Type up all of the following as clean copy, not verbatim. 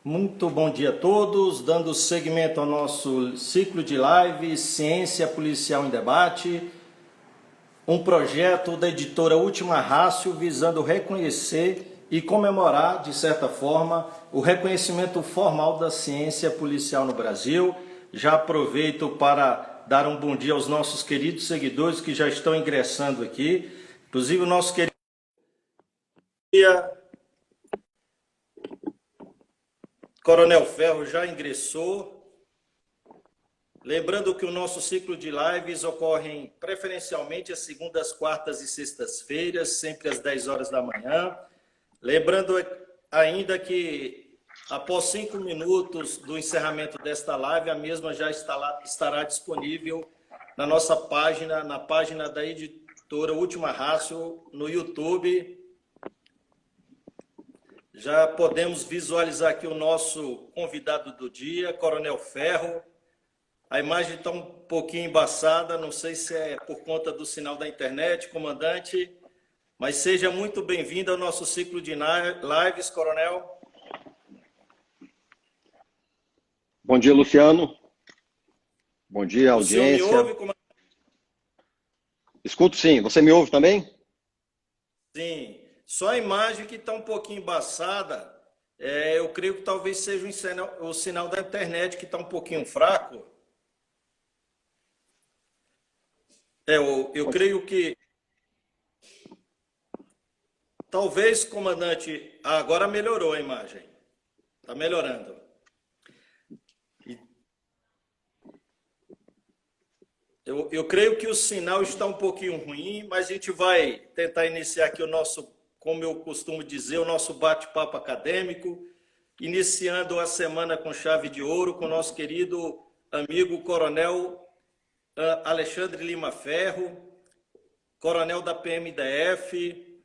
Muito bom dia a todos, dando seguimento ao nosso ciclo de live Ciência Policial em Debate, um projeto da editora Última Rácio visando reconhecer e comemorar, de certa forma, o reconhecimento formal da ciência policial no Brasil. Já aproveito para dar um bom dia aos nossos queridos seguidores que já estão ingressando aqui, inclusive o nosso querido Coronel Ferro já ingressou. Lembrando que o nosso ciclo de lives ocorre preferencialmente às segundas, quartas e sextas-feiras, sempre às 10 horas da manhã. Lembrando ainda que após 5 minutos do encerramento desta live, a mesma já estará disponível na nossa página, na página da editora Última Rácio, no YouTube. Já podemos visualizar aqui o nosso convidado do dia, Coronel Ferro. A imagem está um pouquinho embaçada, não sei se é por conta do sinal da internet, comandante, mas seja muito bem-vindo ao nosso ciclo de lives, Coronel. Bom dia, Luciano. Bom dia, audiência. O senhor me ouve, comandante? Escuto sim. Você me ouve também? Sim. Só a imagem que está um pouquinho embaçada, eu creio que talvez seja o sinal da internet que está um pouquinho fraco. Eu creio que talvez, comandante, agora melhorou a imagem. Está melhorando. Eu creio que o sinal está um pouquinho ruim, mas a gente vai tentar iniciar aqui o nosso, como eu costumo dizer, o nosso bate-papo acadêmico, iniciando a semana com chave de ouro com o nosso querido amigo Coronel Alexandre Lima Ferro, coronel da PMDF,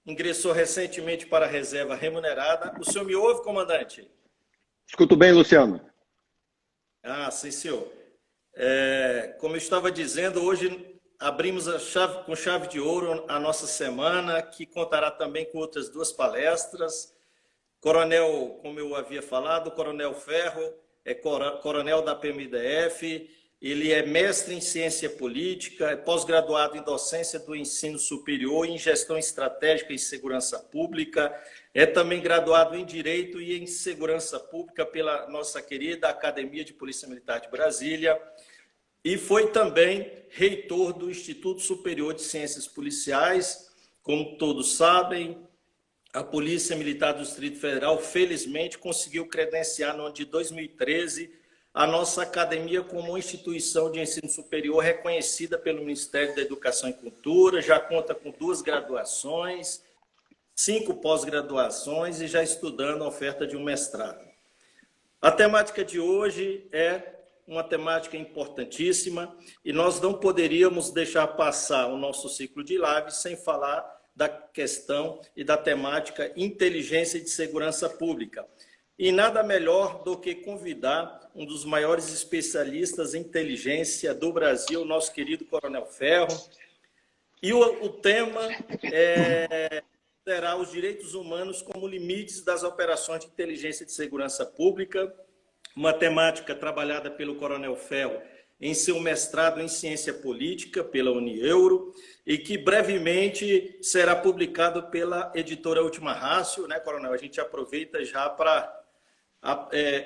ingressou recentemente para a reserva remunerada. O senhor me ouve, comandante? Escuto bem, Luciano. Sim, senhor. Como eu estava dizendo, hoje abrimos com chave de ouro a nossa semana, que contará também com outras 2 palestras. Coronel, como eu havia falado, Coronel Ferro é coronel da PMDF, ele é mestre em ciência política, é pós-graduado em docência do ensino superior, em gestão estratégica e segurança pública, é também graduado em Direito e em Segurança Pública pela nossa querida Academia de Polícia Militar de Brasília e foi também reitor do Instituto Superior de Ciências Policiais. Como todos sabem, a Polícia Militar do Distrito Federal, felizmente, conseguiu credenciar no ano de 2013 a nossa academia como uma instituição de ensino superior reconhecida pelo Ministério da Educação e Cultura, já conta com 2 graduações, 5 pós-graduações e já estudando a oferta de um mestrado. A temática de hoje é uma temática importantíssima e nós não poderíamos deixar passar o nosso ciclo de live sem falar da questão e da temática inteligência de segurança pública. E nada melhor do que convidar um dos maiores especialistas em inteligência do Brasil, nosso querido Coronel Ferro. E o tema será os direitos humanos como limites das operações de inteligência de segurança pública, uma temática trabalhada pelo Coronel Ferro em seu mestrado em ciência política pela Unieuro e que brevemente será publicado pela editora Última Rácio, né, Coronel? A gente aproveita já para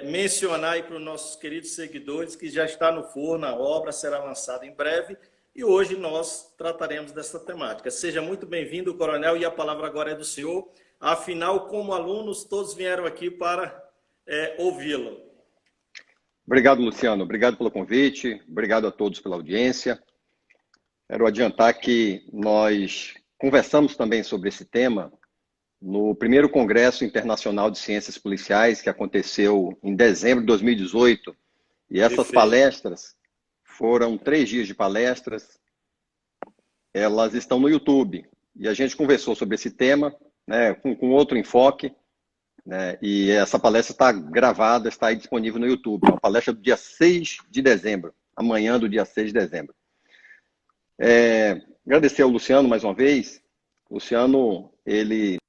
mencionar aí para os nossos queridos seguidores que já está no forno, a obra será lançada em breve e hoje nós trataremos dessa temática. Seja muito bem-vindo, Coronel, e a palavra agora é do senhor. Afinal, como alunos, todos vieram aqui para ouvi-lo. Obrigado, Luciano. Obrigado pelo convite. Obrigado a todos pela audiência. Quero adiantar que nós conversamos também sobre esse tema no primeiro Congresso Internacional de Ciências Policiais, que aconteceu em dezembro de 2018. E essas Perfeito. palestras foram 3 dias de palestras. Elas estão no YouTube. E a gente conversou sobre esse tema, né, com outro enfoque. Né? E essa palestra está gravada, está aí disponível no YouTube. É uma palestra do dia 6 de dezembro, amanhã do dia 6 de dezembro. Agradecer ao Luciano mais uma vez. Luciano, ele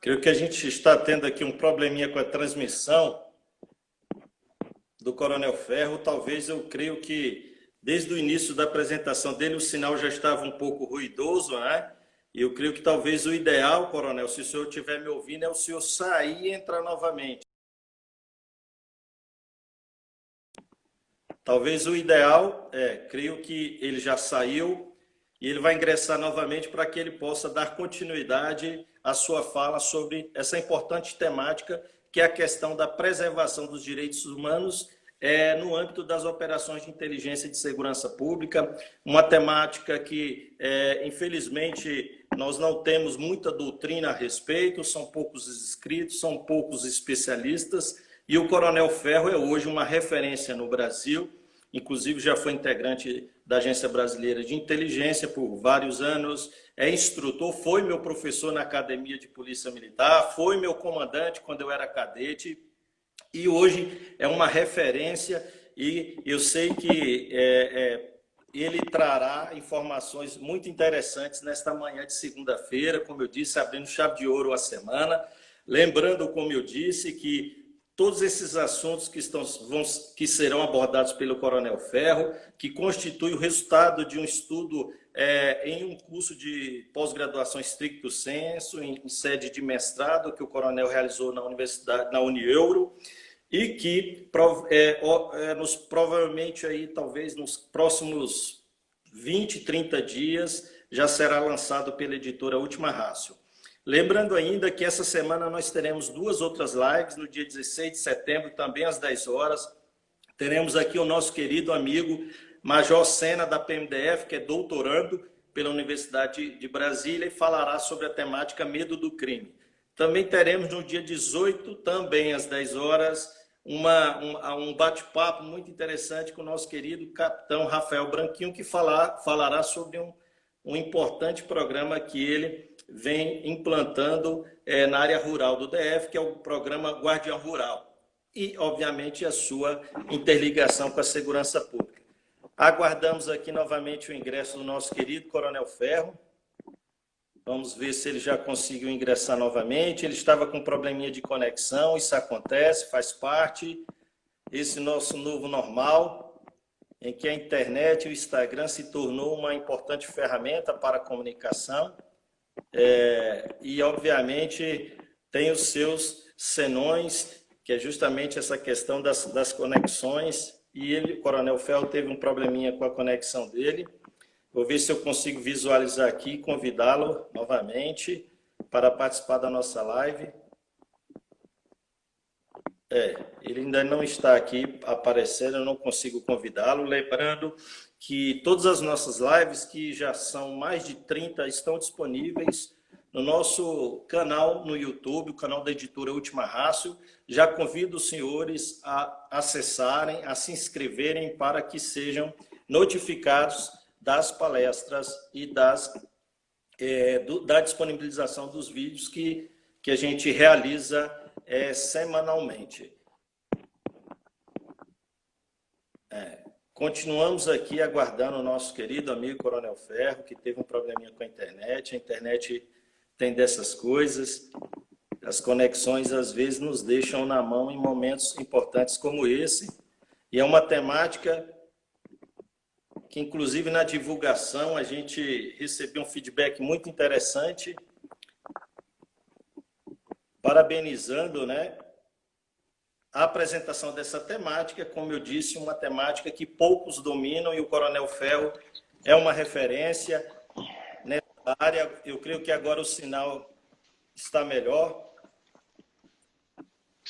Creio que a gente está tendo aqui um probleminha com a transmissão do Coronel Ferro. Talvez, eu creio que desde o início da apresentação dele o sinal já estava um pouco ruidoso, né? E eu creio que talvez o ideal, Coronel, se o senhor estiver me ouvindo, é o senhor sair e entrar novamente. Talvez o ideal creio que ele já saiu e ele vai ingressar novamente para que ele possa dar continuidade à sua fala sobre essa importante temática, que é a questão da preservação dos direitos humanos no âmbito das operações de inteligência e de segurança pública, uma temática que, infelizmente, nós não temos muita doutrina a respeito, são poucos inscritos, são poucos especialistas, e o Coronel Ferro é hoje uma referência no Brasil, inclusive já foi integrante da Agência Brasileira de Inteligência por vários anos, é instrutor, foi meu professor na Academia de Polícia Militar, foi meu comandante quando eu era cadete, e hoje é uma referência, e eu sei que ele trará informações muito interessantes nesta manhã de segunda-feira, como eu disse, abrindo chave de ouro a semana, lembrando, como eu disse, que todos esses assuntos que serão abordados pelo Coronel Ferro, que constitui o resultado de um estudo em um curso de pós-graduação stricto sensu, em sede de mestrado, que o Coronel realizou na Universidade, na Unieuro, e que provavelmente aí, talvez nos próximos 20, 30 dias, já será lançado pela editora Última Ratio. Lembrando ainda que essa semana nós teremos 2 outras lives, no dia 16 de setembro, também às 10 horas. Teremos aqui o nosso querido amigo Major Sena, da PMDF, que é doutorando pela Universidade de Brasília, e falará sobre a temática medo do crime. Também teremos no dia 18, também às 10 horas, um bate-papo muito interessante com o nosso querido capitão Rafael Branquinho, que falará sobre um importante programa que ele vem implantando na área rural do DF, que é o programa Guardião Rural. E, obviamente, a sua interligação com a segurança pública. Aguardamos aqui novamente o ingresso do nosso querido Coronel Ferro. Vamos ver se ele já conseguiu ingressar novamente. Ele estava com um probleminha de conexão, isso acontece, faz parte. Esse nosso novo normal, em que a internet e o Instagram se tornou uma importante ferramenta para a comunicação. E, obviamente, tem os seus senões, que é justamente essa questão das conexões, e o Coronel Ferro teve um probleminha com a conexão dele. Vou ver se eu consigo visualizar aqui e convidá-lo novamente para participar da nossa live. Ele ainda não está aqui aparecendo, eu não consigo convidá-lo. Lembrando que todas as nossas lives, que já são mais de 30, estão disponíveis no nosso canal no YouTube, o canal da editora Última Ratio. Já convido os senhores a acessarem, a se inscreverem para que sejam notificados das palestras e da disponibilização dos vídeos que a gente realiza semanalmente. Continuamos aqui aguardando o nosso querido amigo Coronel Ferro, que teve um probleminha com a internet. A internet tem dessas coisas. As conexões, às vezes, nos deixam na mão em momentos importantes como esse. E é uma temática que, inclusive, na divulgação, a gente recebeu um feedback muito interessante, parabenizando, a apresentação dessa temática. Como eu disse, uma temática que poucos dominam, e o Coronel Ferro é uma referência nessa área. Eu creio que agora o sinal está melhor.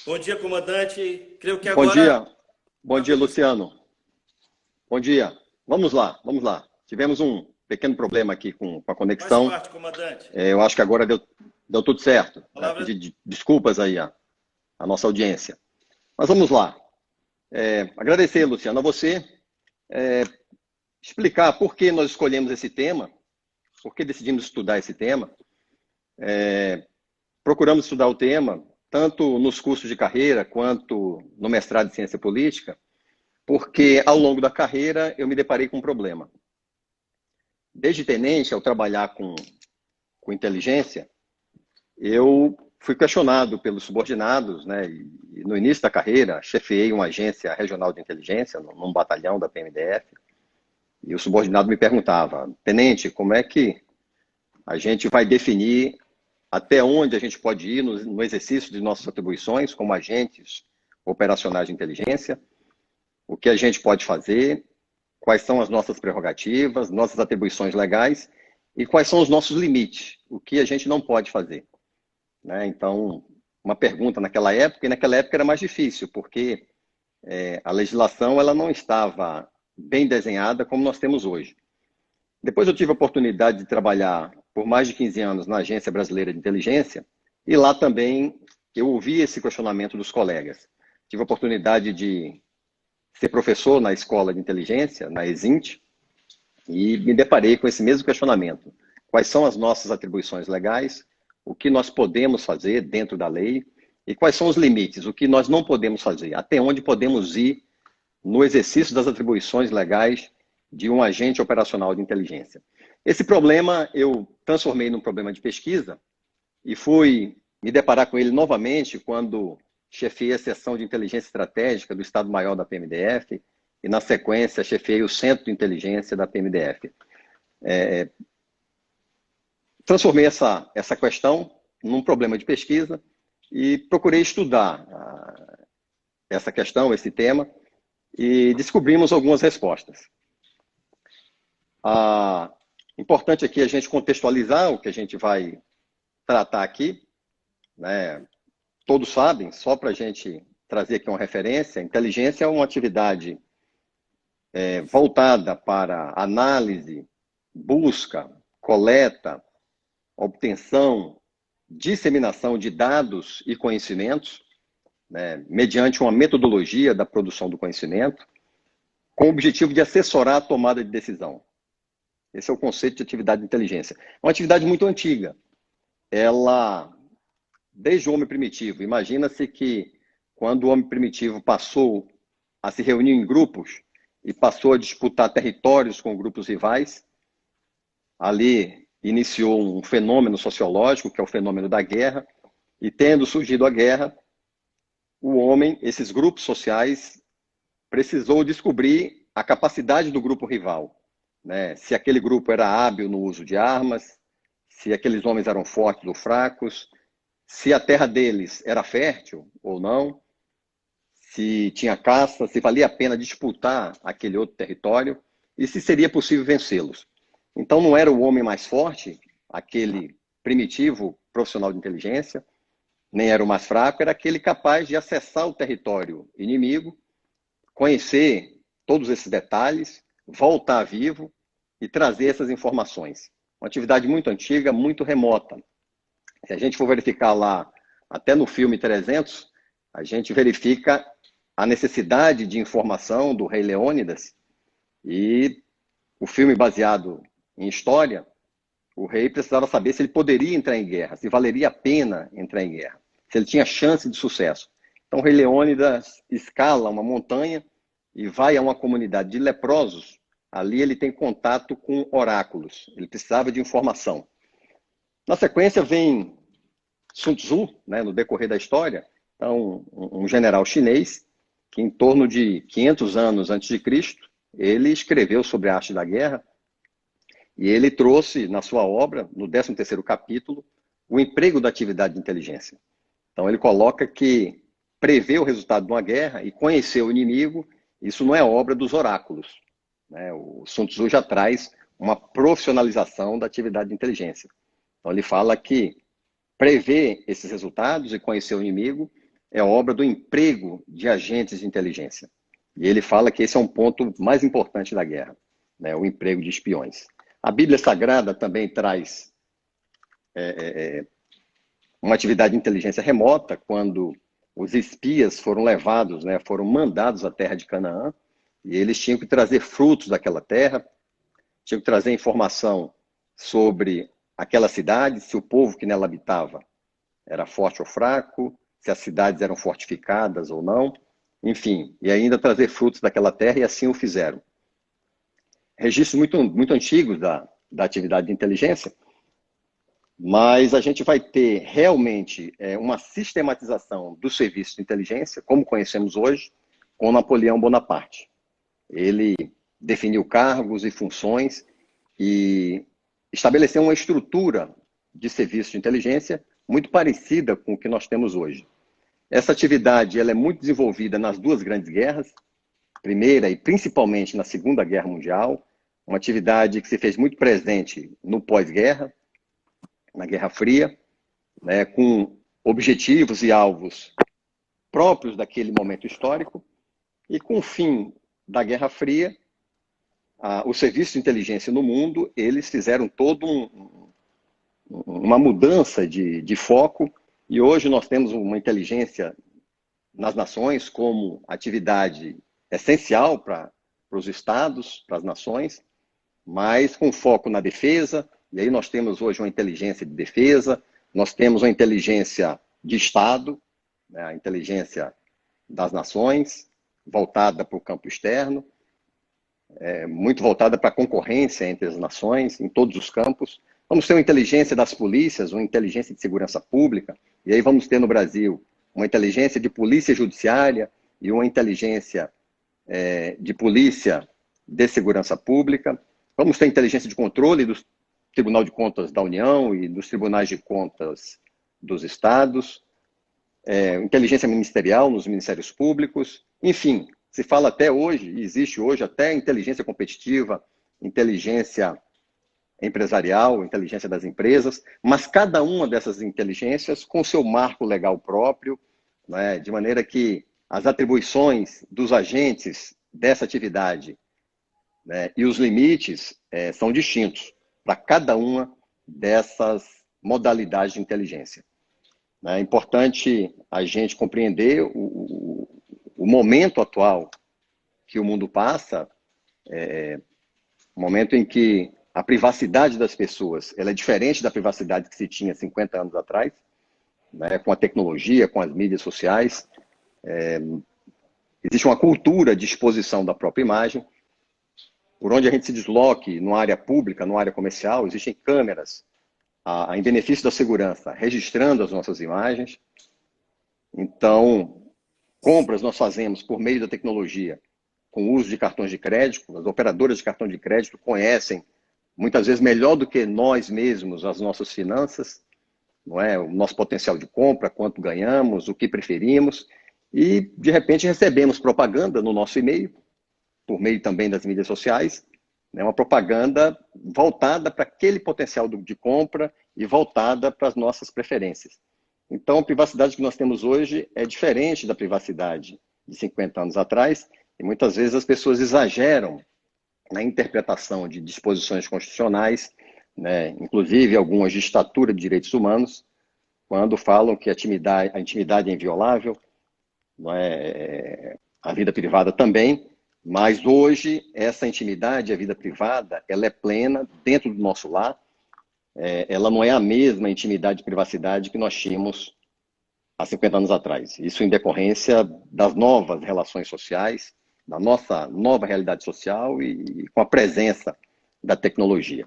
Bom dia, comandante. Creio que agora... Bom dia, Luciano. Bom dia. Vamos lá. Tivemos um pequeno problema aqui com a conexão. Faz parte, comandante. Eu acho que agora deu tudo certo. Pedir desculpas aí à nossa audiência. Mas vamos lá. Agradecer, Luciano, a você. Explicar por que nós escolhemos esse tema, por que decidimos estudar esse tema. Procuramos estudar o tema, tanto nos cursos de carreira, quanto no mestrado em Ciência Política, porque ao longo da carreira eu me deparei com um problema. Desde tenente, ao trabalhar com inteligência, eu fui questionado pelos subordinados, né? E no início da carreira, chefiei uma agência regional de inteligência, num batalhão da PMDF, e o subordinado me perguntava: tenente, como é que a gente vai definir até onde a gente pode ir no exercício de nossas atribuições como agentes operacionais de inteligência, o que a gente pode fazer, quais são as nossas prerrogativas, nossas atribuições legais e quais são os nossos limites, o que a gente não pode fazer. Né? Então, uma pergunta naquela época, e naquela época era mais difícil, porque a legislação ela não estava bem desenhada como nós temos hoje. Depois eu tive a oportunidade de trabalhar por mais de 15 anos na Agência Brasileira de Inteligência, e lá também eu ouvi esse questionamento dos colegas. Tive a oportunidade de ser professor na Escola de Inteligência, na ESINT, e me deparei com esse mesmo questionamento. Quais são as nossas atribuições legais, o que nós podemos fazer dentro da lei, e quais são os limites, o que nós não podemos fazer, até onde podemos ir no exercício das atribuições legais de um agente operacional de inteligência. Esse problema eu transformei num problema de pesquisa e fui me deparar com ele novamente quando chefiei a seção de inteligência estratégica do Estado-Maior da PMDF e, na sequência, chefiei o Centro de Inteligência da PMDF. Transformei essa questão num problema de pesquisa e procurei estudar essa questão, esse tema, e descobrimos algumas respostas. Importante aqui a gente contextualizar o que a gente vai tratar aqui, né? Todos sabem, só para a gente trazer aqui uma referência, inteligência é uma atividade voltada para análise, busca, coleta, obtenção, disseminação de dados e conhecimentos, né, mediante uma metodologia da produção do conhecimento, com o objetivo de assessorar a tomada de decisão. Esse é o conceito de atividade de inteligência. É uma atividade muito antiga. Ela, desde o homem primitivo, imagina-se que quando o homem primitivo passou a se reunir em grupos e passou a disputar territórios com grupos rivais, ali iniciou um fenômeno sociológico, que é o fenômeno da guerra, e tendo surgido a guerra, o homem, esses grupos sociais, precisou descobrir a capacidade do grupo rival, né? Se aquele grupo era hábil no uso de armas, se aqueles homens eram fortes ou fracos, se a terra deles era fértil ou não, se tinha caça, se valia a pena disputar aquele outro território e se seria possível vencê-los. Então não era o homem mais forte, aquele primitivo profissional de inteligência, nem era o mais fraco, era aquele capaz de acessar o território inimigo, conhecer todos esses detalhes, voltar vivo e trazer essas informações. Uma atividade muito antiga, muito remota. Se a gente for verificar lá, até no filme 300, a gente verifica a necessidade de informação do rei Leônidas, e o filme baseado em história, o rei precisava saber se ele poderia entrar em guerra, se valeria a pena entrar em guerra, se ele tinha chance de sucesso. Então o rei Leônidas escala uma montanha e vai a uma comunidade de leprosos. Ali ele tem contato com oráculos, ele precisava de informação. Na sequência vem Sun Tzu, né, no decorrer da história, então, um general chinês, que em torno de 500 anos antes de Cristo, ele escreveu sobre a arte da guerra, e ele trouxe na sua obra, no 13º capítulo, o emprego da atividade de inteligência. Então ele coloca que prever o resultado de uma guerra e conhecer o inimigo, isso não é obra dos oráculos, né? O Sun Tzu já traz uma profissionalização da atividade de inteligência. Então ele fala que prever esses resultados e conhecer o inimigo é obra do emprego de agentes de inteligência. E ele fala que esse é um ponto mais importante da guerra, né? O emprego de espiões. A Bíblia Sagrada também traz uma atividade de inteligência remota, quando os espias foram levados, né, foram mandados à terra de Canaã, e eles tinham que trazer frutos daquela terra, tinham que trazer informação sobre aquela cidade, se o povo que nela habitava era forte ou fraco, se as cidades eram fortificadas ou não, enfim, e ainda trazer frutos daquela terra, e assim o fizeram. Registros muito antigos da atividade de inteligência mas a gente vai ter realmente uma sistematização do serviço de inteligência, como conhecemos hoje, com Napoleão Bonaparte. Ele definiu cargos e funções e estabeleceu uma estrutura de serviço de inteligência muito parecida com o que nós temos hoje. Essa atividade ela é muito desenvolvida nas duas grandes guerras, Primeira e principalmente na Segunda Guerra Mundial, uma atividade que se fez muito presente no pós-guerra, na Guerra Fria, né, com objetivos e alvos próprios daquele momento histórico, e com o fim da Guerra Fria, o serviço de inteligência no mundo, eles fizeram toda uma mudança de foco, e hoje nós temos uma inteligência nas nações como atividade essencial para os estados, para as nações, mas com foco na defesa, e aí nós temos hoje uma inteligência de defesa, nós temos uma inteligência de Estado, né, a inteligência das nações, voltada para o campo externo, muito voltada para a concorrência entre as nações, em todos os campos. Vamos ter uma inteligência das polícias, uma inteligência de segurança pública, e aí vamos ter no Brasil uma inteligência de polícia judiciária e uma inteligência de polícia de segurança pública. Vamos ter inteligência de controle do Tribunal de Contas da União e dos Tribunais de Contas dos Estados, inteligência ministerial nos ministérios públicos, enfim, se fala até hoje, existe hoje até inteligência competitiva, inteligência empresarial, inteligência das empresas, mas cada uma dessas inteligências com seu marco legal próprio, né, de maneira que as atribuições dos agentes dessa atividade, né, e os limites são distintos para cada uma dessas modalidades de inteligência. É importante a gente compreender o momento atual que o mundo passa, um momento em que a privacidade das pessoas ela é diferente da privacidade que se tinha 50 anos atrás, né, com a tecnologia, com as mídias sociais. Existe uma cultura de exposição da própria imagem. Por onde a gente se desloque, numa área pública, numa área comercial, existem câmeras em benefício da segurança, registrando as nossas imagens. Então, compras nós fazemos por meio da tecnologia, com o uso de cartões de crédito. As operadoras de cartão de crédito conhecem, muitas vezes melhor do que nós mesmos, as nossas finanças, não é? O nosso potencial de compra, quanto ganhamos, o que preferimos, e de repente recebemos propaganda no nosso e-mail, por meio também das mídias sociais, né, uma propaganda voltada para aquele potencial de compra e voltada para as nossas preferências. Então, a privacidade que nós temos hoje é diferente da privacidade de 50 anos atrás, e muitas vezes as pessoas exageram na interpretação de disposições constitucionais, né, inclusive algumas de estatura de direitos humanos, quando falam que a intimidade é inviolável, não é, a vida privada também, mas hoje essa intimidade, a vida privada, ela é plena dentro do nosso lar, ela não é a mesma intimidade e privacidade que nós tínhamos há 50 anos atrás. Isso em decorrência das novas relações sociais, da nossa nova realidade social e com a presença da tecnologia.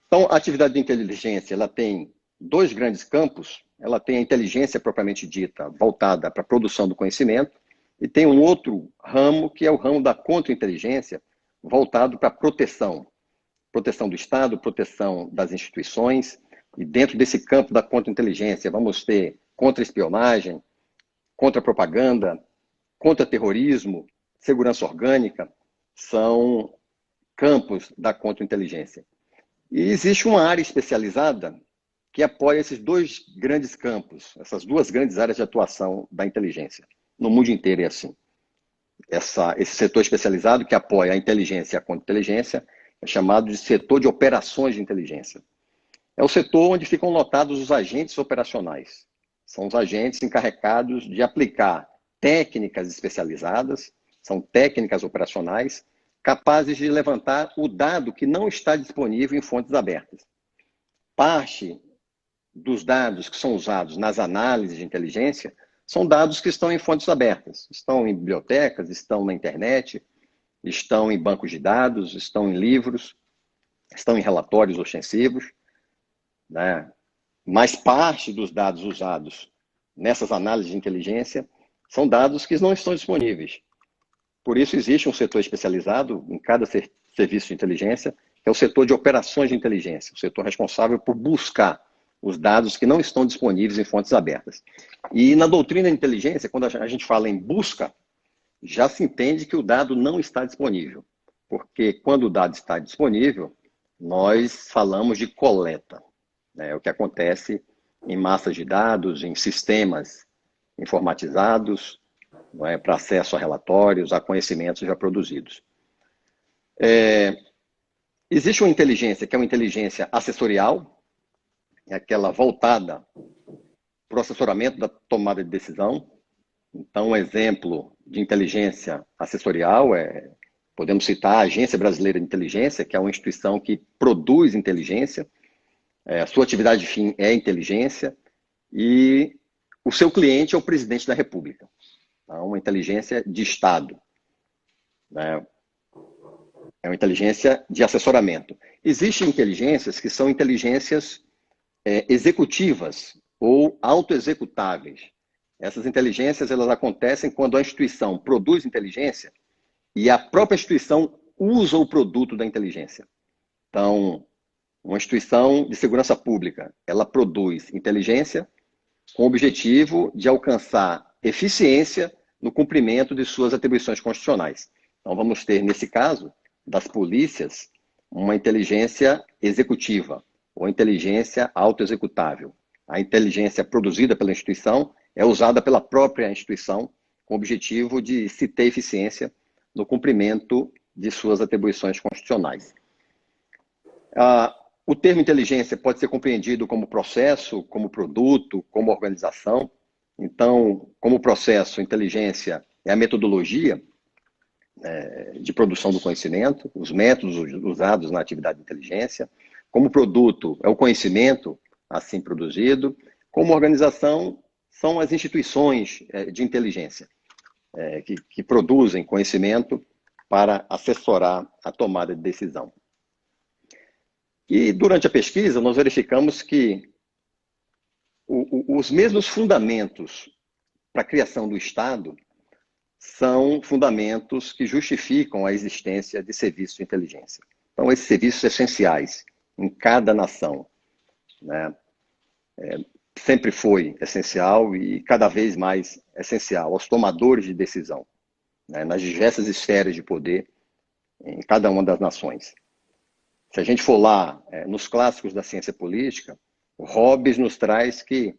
Então, a atividade de inteligência, ela tem dois grandes campos. Ela tem a inteligência propriamente dita, voltada para a produção do conhecimento, e tem um outro ramo, que é o ramo da contra-inteligência, voltado para a proteção. Proteção do Estado, proteção das instituições, e dentro desse campo da contra-inteligência vamos ter contra-espionagem, contra-propaganda, contra-terrorismo, segurança orgânica, são campos da contra-inteligência. E existe uma área especializada que apoia esses dois grandes campos, essas duas grandes áreas de atuação da inteligência. No mundo inteiro é assim. Esse setor especializado que apoia a inteligência e a contra-inteligência é chamado de setor de operações de inteligência. É o setor onde ficam lotados os agentes operacionais. São os agentes encarregados de aplicar técnicas especializadas, são técnicas operacionais, capazes de levantar o dado que não está disponível em fontes abertas. Parte dos dados que são usados nas análises de inteligência são dados que estão em fontes abertas. Estão em bibliotecas, estão na internet, estão em bancos de dados, estão em livros, estão em relatórios ostensivos, né? mas parte dos dados usados nessas análises de inteligência são dados que não estão disponíveis. Por isso, existe um setor especializado em cada serviço de inteligência, que é o setor de operações de inteligência, o setor responsável por buscar os dados que não estão disponíveis em fontes abertas. E na doutrina de inteligência, quando a gente fala em busca, já se entende que o dado não está disponível. Porque quando o dado está disponível, nós falamos de coleta. É o que acontece em massas de dados, em sistemas informatizados, não é, para acesso a relatórios, a conhecimentos já produzidos. Existe uma inteligência que é uma inteligência assessorial, é aquela voltada para o assessoramento da tomada de decisão. Então, um exemplo de inteligência assessorial podemos citar a Agência Brasileira de Inteligência, que é uma instituição que produz inteligência, a sua atividade de fim é inteligência, e o seu cliente é o presidente da República. Então, uma inteligência de Estado, né? É uma inteligência de assessoramento. Existem inteligências que são inteligências executivas ou autoexecutáveis. Essas inteligências elas acontecem quando a instituição produz inteligência e a própria instituição usa o produto da inteligência. Então, uma instituição de segurança pública, ela produz inteligência com o objetivo de alcançar eficiência no cumprimento de suas atribuições constitucionais. Então, vamos ter, nesse caso, das polícias, uma inteligência executiva ou inteligência autoexecutável. A inteligência produzida pela instituição é usada pela própria instituição com o objetivo de se ter eficiência no cumprimento de suas atribuições constitucionais. O termo inteligência pode ser compreendido como processo, como produto, como organização. Então, como processo, inteligência é a metodologia de produção do conhecimento, os métodos usados na atividade de inteligência. Como produto, é o conhecimento assim produzido. Como organização, são as instituições de inteligência que produzem conhecimento para assessorar a tomada de decisão. E durante a pesquisa, nós verificamos que os mesmos fundamentos para a criação do Estado são fundamentos que justificam a existência de serviços de inteligência. Então, esses serviços essenciais em cada nação, né, sempre foi essencial e cada vez mais essencial aos tomadores de decisão, né, nas diversas esferas de poder em cada uma das nações. Se a gente for lá nos clássicos da ciência política, o Hobbes nos traz que,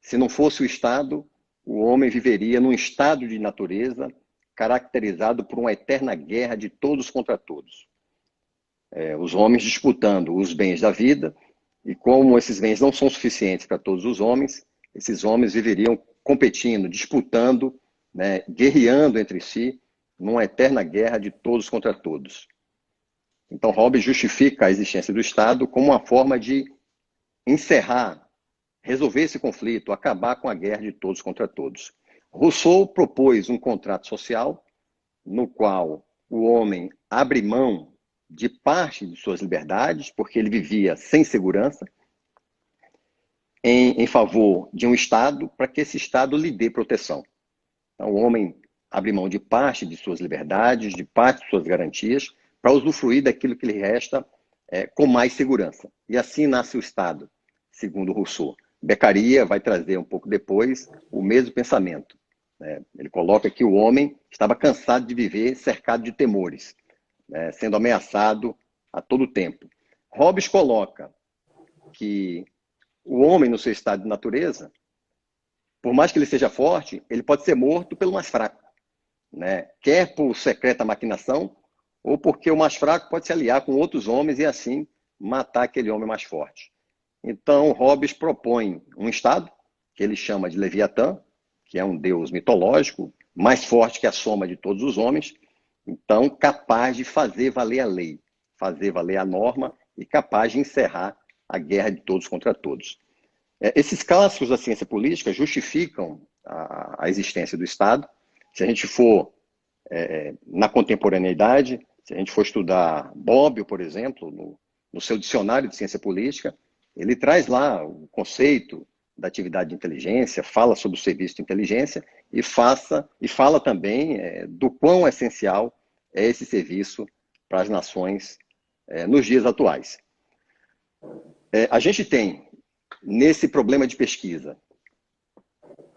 se não fosse o Estado, o homem viveria num estado de natureza caracterizado por uma eterna guerra de todos contra todos. Os homens disputando os bens da vida, e como esses bens não são suficientes para todos os homens, esses homens viveriam competindo, disputando, né, guerreando entre si, numa eterna guerra de todos contra todos. Então, Hobbes justifica a existência do Estado como uma forma de encerrar, resolver esse conflito, acabar com a guerra de todos contra todos. Rousseau propôs um contrato social no qual o homem abre mão de parte de suas liberdades, porque ele vivia sem segurança, em favor de um Estado, para que esse Estado lhe dê proteção. Então, o homem abre mão de parte de suas liberdades, de parte de suas garantias, para usufruir daquilo que lhe resta com mais segurança. E assim nasce o Estado, segundo Rousseau. Beccaria vai trazer um pouco depois o mesmo pensamento. Ele coloca que o homem estava cansado de viver cercado de temores, sendo ameaçado a todo tempo. Hobbes coloca que o homem, no seu estado de natureza, por mais que ele seja forte, ele pode ser morto pelo mais fraco, né? Quer por secreta maquinação, ou porque o mais fraco pode se aliar com outros homens e assim matar aquele homem mais forte. Então, Hobbes propõe um Estado, que ele chama de Leviatã, que é um deus mitológico, mais forte que a soma de todos os homens, então capaz de fazer valer a lei, fazer valer a norma e capaz de encerrar a guerra de todos contra todos. Esses clássicos da ciência política justificam a existência do Estado. Se a gente for na contemporaneidade, se a gente for estudar Bobbio, por exemplo, no seu dicionário de ciência política, Ele traz lá o conceito da atividade de inteligência, fala sobre o serviço de inteligência e fala também do quão essencial é esse serviço para as nações nos dias atuais. A gente tem, nesse problema de pesquisa,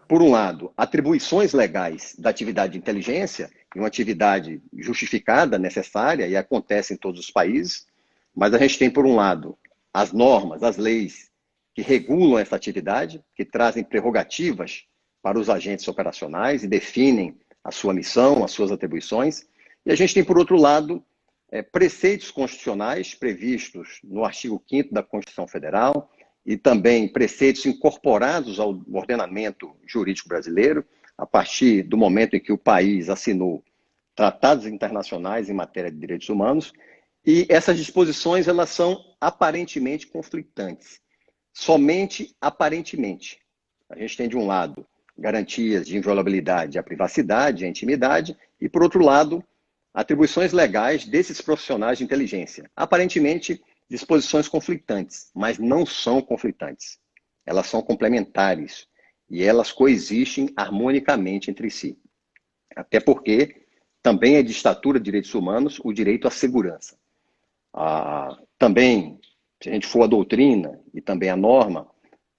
por um lado, atribuições legais da atividade de inteligência, uma atividade justificada, necessária, e acontece em todos os países, mas a gente tem, por um lado, as normas, as leis que regulam essa atividade, que trazem prerrogativas para os agentes operacionais e definem a sua missão, as suas atribuições. E a gente tem, por outro lado, preceitos constitucionais previstos no artigo 5º da Constituição Federal e também preceitos incorporados ao ordenamento jurídico brasileiro, a partir do momento em que o país assinou tratados internacionais em matéria de direitos humanos, e essas disposições elas são aparentemente conflitantes. Somente aparentemente. A gente tem, de um lado, garantias de inviolabilidade à privacidade, à intimidade, e, por outro lado, atribuições legais desses profissionais de inteligência. Aparentemente, disposições conflitantes, mas não são conflitantes. Elas são complementares e elas coexistem harmonicamente entre si. Até porque também é de estatura de direitos humanos o direito à segurança. Também, se a gente for a doutrina e também a norma,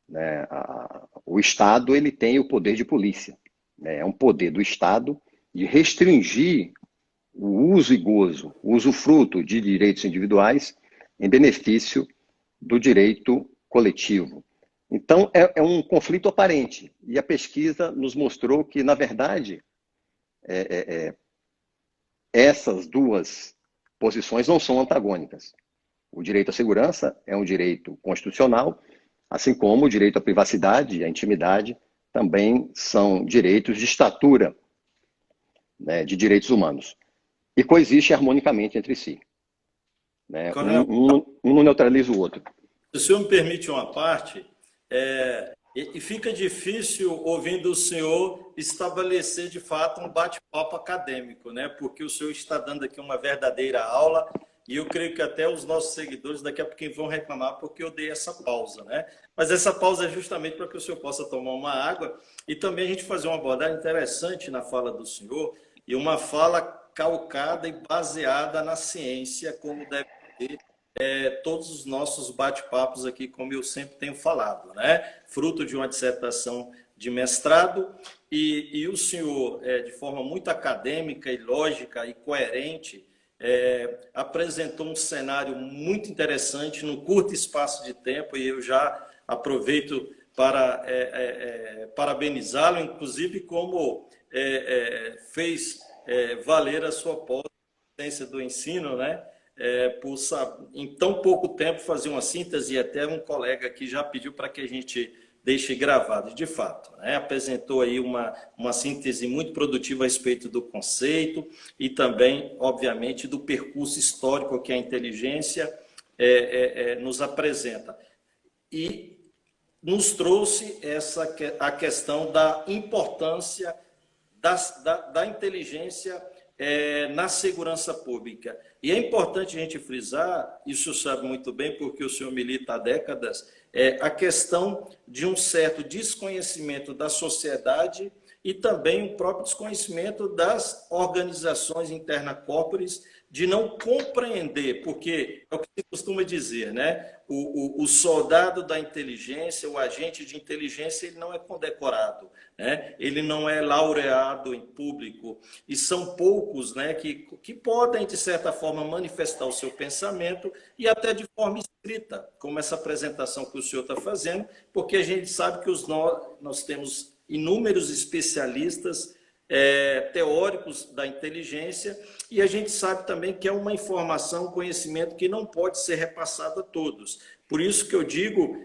né, o Estado ele tem o poder de polícia. Né, é um poder do Estado de restringir o uso e gozo, o usufruto de direitos individuais em benefício do direito coletivo. Então, é um conflito aparente. E a pesquisa nos mostrou que, na verdade, essas duas posições não são antagônicas. O direito à segurança é um direito constitucional, assim como o direito à privacidade e à intimidade também são direitos de estatura, né, de direitos humanos. E coexistem harmonicamente entre si. Né? Um não neutraliza o outro. Se o senhor me permite uma parte, e fica difícil, ouvindo o senhor, estabelecer de fato um bate-papo acadêmico, né? Porque o senhor está dando aqui uma verdadeira aula e eu creio que até os nossos seguidores daqui a pouquinho vão reclamar porque eu dei essa pausa, né? Mas essa pausa é justamente para que o senhor possa tomar uma água e também a gente fazer uma abordagem interessante na fala do senhor e uma fala calcada e baseada na ciência, como deve ser todos os nossos bate-papos aqui, como eu sempre tenho falado, né? Fruto de uma dissertação de mestrado e o senhor, de forma muito acadêmica e lógica e coerente, apresentou um cenário muito interessante num curto espaço de tempo e eu já aproveito para parabenizá-lo, inclusive como fez valer a sua pós-ciência do ensino, né? Por em tão pouco tempo fazer uma síntese, e até um colega aqui já pediu para que a gente deixe gravado, de fato. Né? Apresentou aí uma síntese muito produtiva a respeito do conceito e também, obviamente, do percurso histórico que a inteligência nos apresenta. E nos trouxe a questão da importância da inteligência na segurança pública. E é importante a gente frisar, isso o senhor sabe muito bem, porque o senhor milita há décadas, a questão de um certo desconhecimento da sociedade e também o próprio desconhecimento das organizações interna-corpores de não compreender, porque é o que se costuma dizer, né? O soldado da inteligência, o agente de inteligência, ele não é condecorado, né? Ele não é laureado em público, e são poucos, né, que podem, de certa forma, manifestar o seu pensamento e até de forma escrita, como essa apresentação que o senhor está fazendo, porque a gente sabe que nós temos inúmeros especialistas teóricos da inteligência, e a gente sabe também que é uma informação, um conhecimento que não pode ser repassado a todos. Por isso que eu digo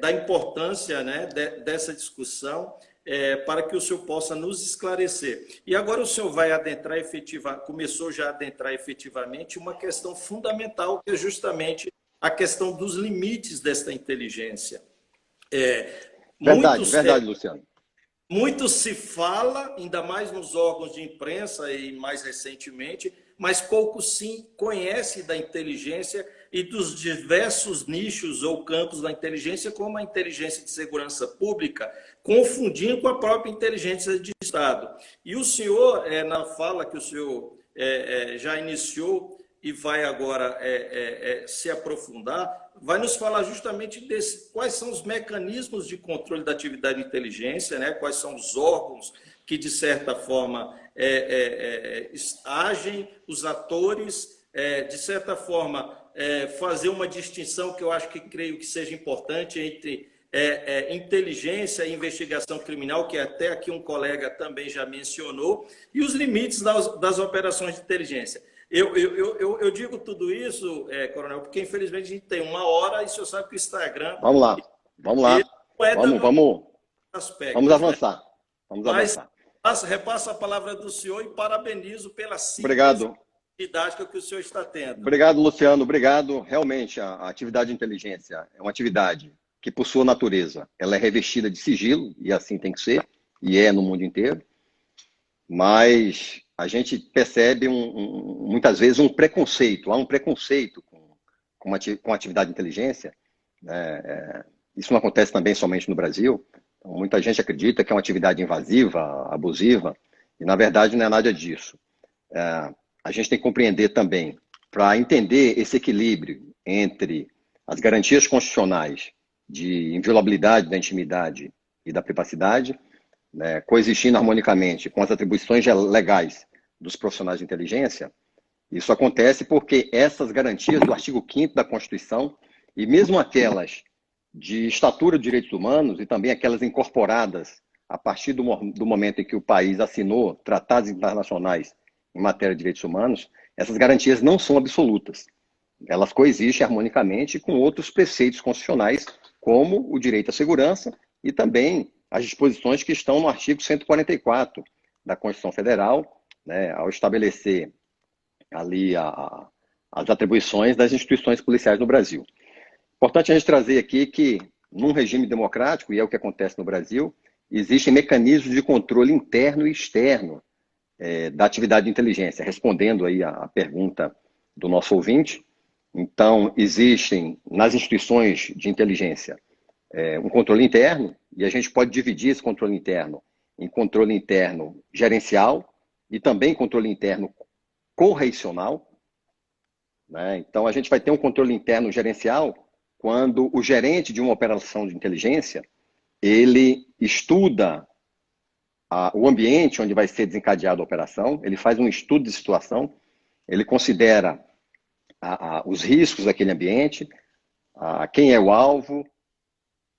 da importância, né, dessa discussão, para que o senhor possa nos esclarecer. E agora o senhor vai adentrar começou já a adentrar efetivamente uma questão fundamental, que é justamente a questão dos limites desta inteligência. Verdade, Luciano. Muito se fala, ainda mais nos órgãos de imprensa e mais recentemente, mas poucos sim conhecem da inteligência e dos diversos nichos ou campos da inteligência, como a inteligência de segurança pública, confundindo com a própria inteligência de Estado. E o senhor, na fala que o senhor já iniciou e vai agora se aprofundar, vai nos falar justamente quais são os mecanismos de controle da atividade de inteligência, né? Quais são os órgãos que, de certa forma, agem, os atores, de certa forma, fazer uma distinção que eu acho que creio que seja importante entre inteligência e investigação criminal, que até aqui um colega também já mencionou, e os limites das operações de inteligência. Eu digo tudo isso, Coronel, porque infelizmente a gente tem 1 hora e o senhor sabe que o Instagram... Vamos lá, vamos lá. Vamos avançar. Vamos avançar. Repasso a palavra do senhor e parabenizo pela síntese didática que o senhor está tendo. Obrigado, Luciano. Obrigado. Realmente, a atividade de inteligência é uma atividade que, por sua natureza, ela é revestida de sigilo, e assim tem que ser, e é no mundo inteiro. Mas a gente percebe muitas vezes um preconceito. Há um preconceito com a atividade de inteligência. Isso não acontece também somente no Brasil. Então, muita gente acredita que é uma atividade invasiva, abusiva, e na verdade não é nada disso. A gente tem que compreender também, para entender esse equilíbrio entre as garantias constitucionais de inviolabilidade da intimidade e da privacidade, né, coexistindo harmonicamente com as atribuições legais dos profissionais de inteligência. Isso acontece porque essas garantias do artigo 5º da Constituição, e mesmo aquelas de Estatuto de Direitos Humanos, e também aquelas incorporadas a partir do momento em que o país assinou tratados internacionais em matéria de direitos humanos, essas garantias não são absolutas. Elas coexistem harmonicamente com outros preceitos constitucionais, como o direito à segurança e também as disposições que estão no artigo 144 da Constituição Federal, né, ao estabelecer ali as atribuições das instituições policiais no Brasil. Importante a gente trazer aqui que, num regime democrático, e é o que acontece no Brasil, existem mecanismos de controle interno e externo da atividade de inteligência, respondendo aí a pergunta do nosso ouvinte. Então, existem nas instituições de inteligência um controle interno, e a gente pode dividir esse controle interno em controle interno gerencial e também controle interno correicional, né? Então, a gente vai ter um controle interno gerencial quando o gerente de uma operação de inteligência, ele estuda o ambiente onde vai ser desencadeada a operação, ele faz um estudo de situação, ele considera os riscos daquele ambiente, quem é o alvo,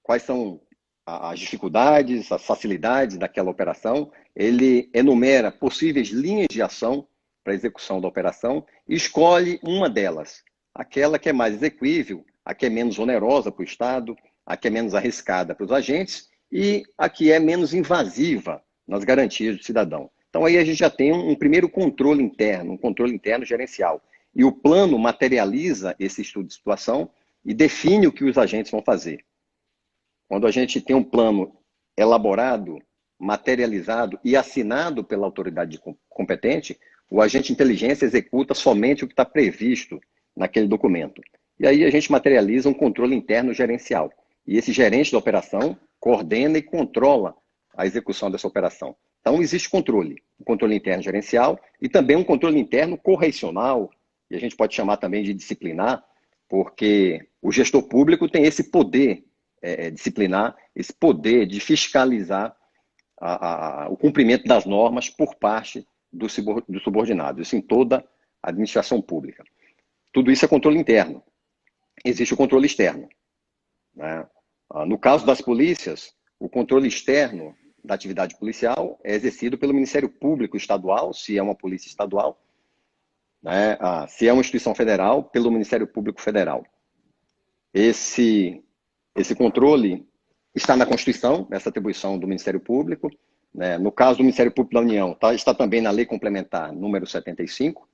quais são as dificuldades, as facilidades daquela operação, ele enumera possíveis linhas de ação para a execução da operação e escolhe uma delas, aquela que é mais exequível, a que é menos onerosa para o Estado, a que é menos arriscada para os agentes e a que é menos invasiva nas garantias do cidadão. Então aí a gente já tem um primeiro controle interno, um controle interno gerencial. E o plano materializa esse estudo de situação e define o que os agentes vão fazer. Quando a gente tem um plano elaborado, materializado e assinado pela autoridade competente, o agente de inteligência executa somente o que está previsto naquele documento. E aí a gente materializa um controle interno gerencial. E esse gerente da operação coordena e controla a execução dessa operação. Então existe controle, um controle interno gerencial e também um controle interno correicional, e a gente pode chamar também de disciplinar, porque o gestor público tem esse poder disciplinar, esse poder de fiscalizar o cumprimento das normas por parte dos subordinados, isso em toda a administração pública. Tudo isso é controle interno. Existe o controle externo, né? No caso das polícias, o controle externo da atividade policial é exercido pelo Ministério Público Estadual, se é uma polícia estadual, né? Se é uma instituição federal, pelo Ministério Público Federal. Esse controle está na Constituição, essa atribuição do Ministério Público, né? No caso do Ministério Público da União, está também na Lei Complementar número 75,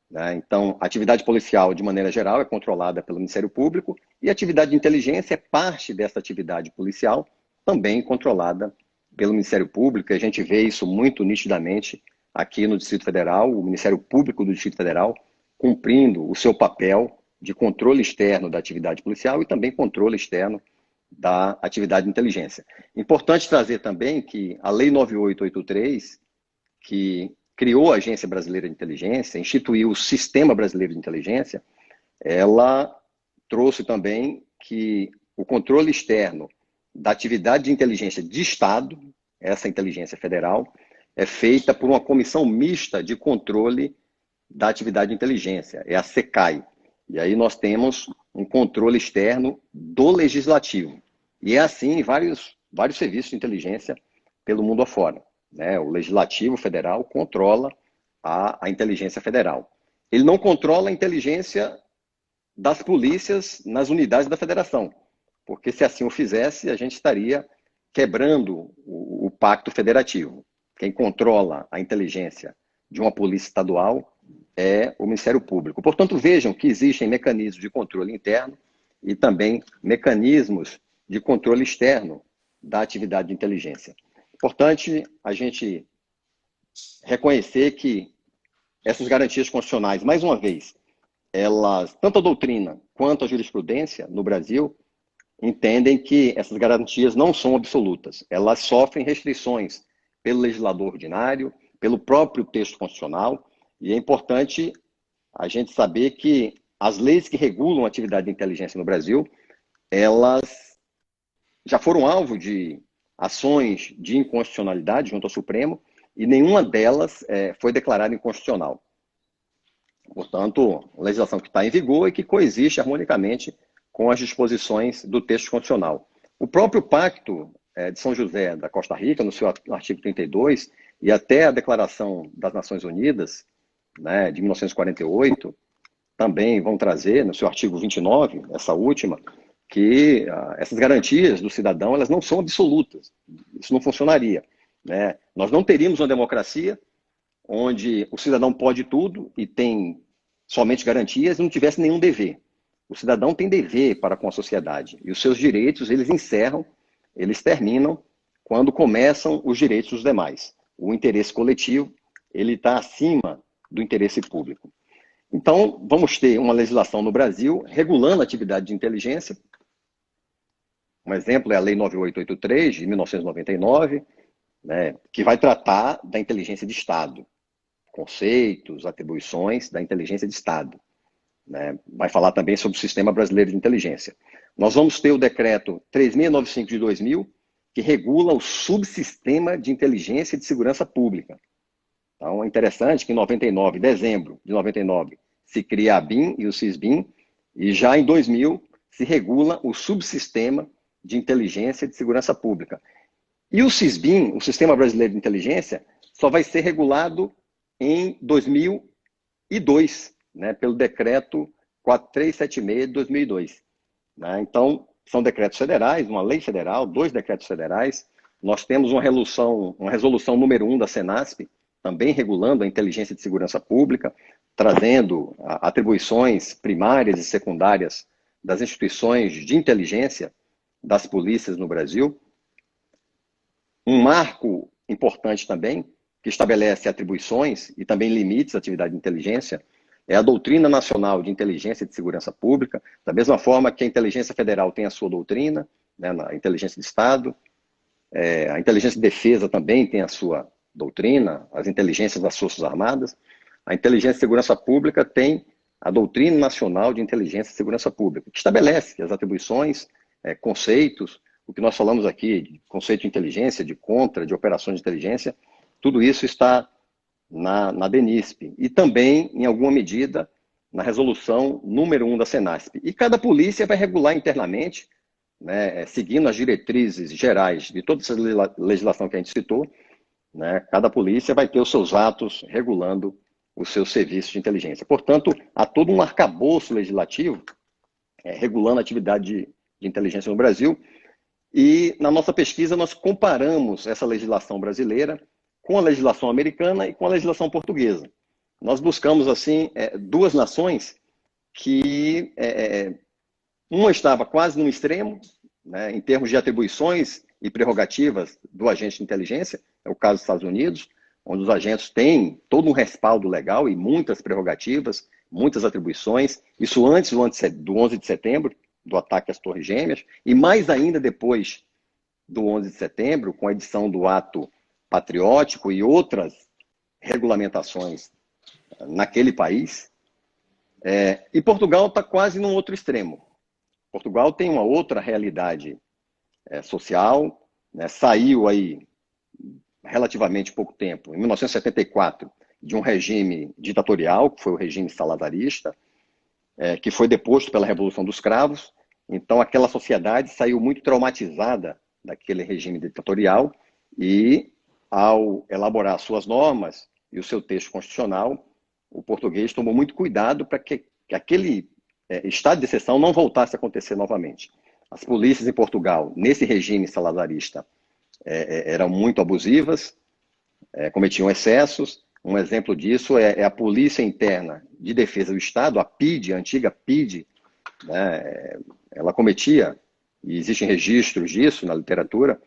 né? Então, a atividade policial, de maneira geral, é controlada pelo Ministério Público e a atividade de inteligência é parte dessa atividade policial, também controlada pelo Ministério Público, e a gente vê isso muito nitidamente aqui no Distrito Federal, o Ministério Público do Distrito Federal, cumprindo o seu papel de controle externo da atividade policial e também controle externo da atividade de inteligência. Importante trazer também que a Lei 9883, que criou a Agência Brasileira de Inteligência, instituiu o Sistema Brasileiro de Inteligência, ela trouxe também que o controle externo da atividade de inteligência de Estado, essa inteligência federal, é feita por uma comissão mista de controle da atividade de inteligência, é a SECAI. E aí nós temos um controle externo do legislativo. E é assim em vários serviços de inteligência pelo mundo afora, né? O legislativo federal controla a inteligência federal. Ele não controla a inteligência das polícias nas unidades da federação, porque se assim o fizesse, a gente estaria quebrando o pacto federativo. Quem controla a inteligência de uma polícia estadual é o Ministério Público. Portanto, vejam que existem mecanismos de controle interno e também mecanismos de controle externo da atividade de inteligência. Importante a gente reconhecer que essas garantias constitucionais, mais uma vez, elas, tanto a doutrina quanto a jurisprudência no Brasil, entendem que essas garantias não são absolutas. Elas sofrem restrições pelo legislador ordinário, pelo próprio texto constitucional, e é importante a gente saber que as leis que regulam a atividade de inteligência no Brasil, elas já foram alvo de ações de inconstitucionalidade junto ao Supremo, e nenhuma delas foi declarada inconstitucional. Portanto, legislação que está em vigor e que coexiste harmonicamente com as disposições do texto constitucional. O próprio Pacto de São José da Costa Rica, no seu artigo 32, e até a Declaração das Nações Unidas, né, de 1948, também vão trazer, no seu artigo 29, essa última, que essas garantias do cidadão, elas não são absolutas. Isso não funcionaria, né? Nós não teríamos uma democracia onde o cidadão pode tudo e tem somente garantias e não tivesse nenhum dever. O cidadão tem dever para com a sociedade e os seus direitos, eles encerram, eles terminam quando começam os direitos dos demais. O interesse coletivo, ele está acima do interesse público. Então, vamos ter uma legislação no Brasil regulando a atividade de inteligência. Um exemplo é a Lei 9883, de 1999, né, que vai tratar da inteligência de Estado, conceitos, atribuições da inteligência de Estado. Né? Vai falar também sobre o Sistema Brasileiro de Inteligência. Nós vamos ter o decreto 3695 de 2000, que regula o subsistema de inteligência e de segurança pública. Então, é interessante que em 99, dezembro de 99, se cria a BIM e o SISBIM, e já em 2000 se regula o subsistema de inteligência e de segurança pública. E o SISBIM, o Sistema Brasileiro de Inteligência, só vai ser regulado em 2002, né, pelo decreto 4376 de 2002. Né? Então, são decretos federais, uma lei federal, 2 decretos federais. Nós temos uma resolução número 1 da Senasp, também regulando a inteligência de segurança pública, trazendo atribuições primárias e secundárias das instituições de inteligência das polícias no Brasil. Um marco importante também, que estabelece atribuições e também limites à atividade de inteligência, é a Doutrina Nacional de Inteligência e de Segurança Pública, da mesma forma que a Inteligência Federal tem a sua doutrina, né, na Inteligência de Estado, a Inteligência de Defesa também tem a sua doutrina, as inteligências das Forças Armadas, a Inteligência de Segurança Pública tem a Doutrina Nacional de Inteligência e Segurança Pública, que estabelece as atribuições, conceitos, o que nós falamos aqui, de conceito de inteligência, de contra, de operações de inteligência, tudo isso está na DENISP e também, em alguma medida, na resolução número 1 da Senasp. E cada polícia vai regular internamente, né, seguindo as diretrizes gerais de toda essa legislação que a gente citou, né, cada polícia vai ter os seus atos regulando os seus serviços de inteligência. Portanto, há todo um arcabouço legislativo regulando a atividade de inteligência no Brasil. E na nossa pesquisa nós comparamos essa legislação brasileira com a legislação americana e com a legislação portuguesa. Nós buscamos, assim, 2 nações que uma estava quase no extremo, né, em termos de atribuições e prerrogativas do agente de inteligência, é o caso dos Estados Unidos, onde os agentes têm todo um respaldo legal e muitas prerrogativas, muitas atribuições, isso antes do 11 de setembro, do ataque às Torres Gêmeas, e mais ainda depois do 11 de setembro, com a edição do ato patriótico e outras regulamentações naquele país. E Portugal está quase num outro extremo. Portugal tem uma outra realidade social, né? Saiu aí relativamente pouco tempo, em 1974, de um regime ditatorial, que foi o regime salazarista, que foi deposto pela Revolução dos Cravos. Então, aquela sociedade saiu muito traumatizada daquele regime ditatorial e, ao elaborar suas normas e o seu texto constitucional, o português tomou muito cuidado para que aquele estado de exceção não voltasse a acontecer novamente. As polícias em Portugal, nesse regime salazarista, eram muito abusivas, cometiam excessos. Um exemplo disso é a Polícia Interna de Defesa do Estado, a PIDE, a antiga PIDE, né? Ela cometia, e existem registros disso na literatura,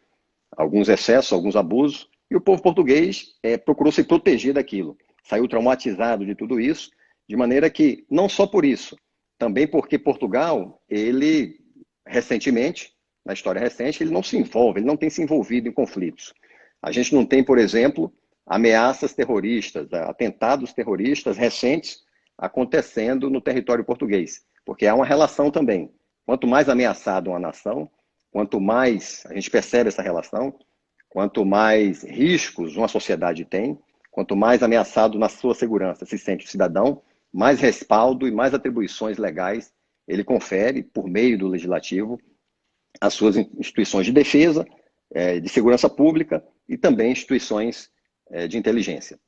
alguns excessos, alguns abusos, e o povo português procurou se proteger daquilo. Saiu traumatizado de tudo isso, de maneira que, não só por isso, também porque Portugal, ele, recentemente, na história recente, ele não se envolve, ele não tem se envolvido em conflitos. A gente não tem, por exemplo, ameaças terroristas, atentados terroristas recentes acontecendo no território português, porque há uma relação também. Quanto mais ameaçada uma nação, quanto mais a gente percebe essa relação, quanto mais riscos uma sociedade tem, quanto mais ameaçado na sua segurança se sente o cidadão, mais respaldo e mais atribuições legais ele confere, por meio do legislativo, às suas instituições de defesa, de segurança pública e também instituições de inteligência.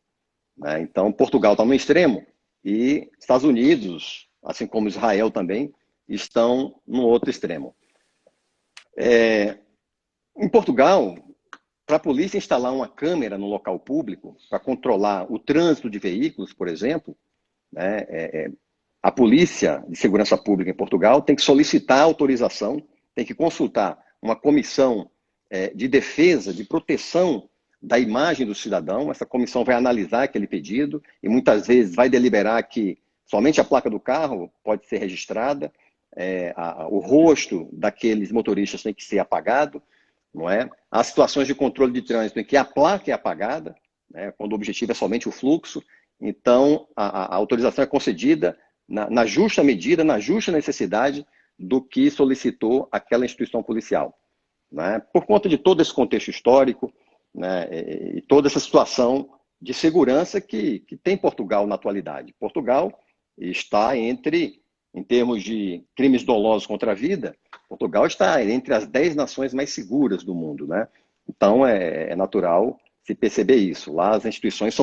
Então, Portugal está no extremo e Estados Unidos, assim como Israel também, estão no outro extremo. Em Portugal, para a polícia instalar uma câmera no local público, para controlar o trânsito de veículos, por exemplo, a Polícia de Segurança Pública em Portugal tem que solicitar autorização, tem que consultar uma comissão de defesa, de proteção da imagem do cidadão. Essa comissão vai analisar aquele pedido e muitas vezes vai deliberar que somente a placa do carro pode ser registrada, o rosto daqueles motoristas tem que ser apagado, não é? Há situações de controle de trânsito em que a placa é apagada, né, quando o objetivo é somente o fluxo. Então, a autorização é concedida na justa medida, na justa necessidade do que solicitou aquela instituição policial, né? Por conta de todo esse contexto histórico, né, e toda essa situação de segurança que tem Portugal na atualidade. Portugal está em termos de crimes dolosos contra a vida, Portugal está entre as 10 nações mais seguras do mundo, né? Então, é natural se perceber isso. Lá as instituições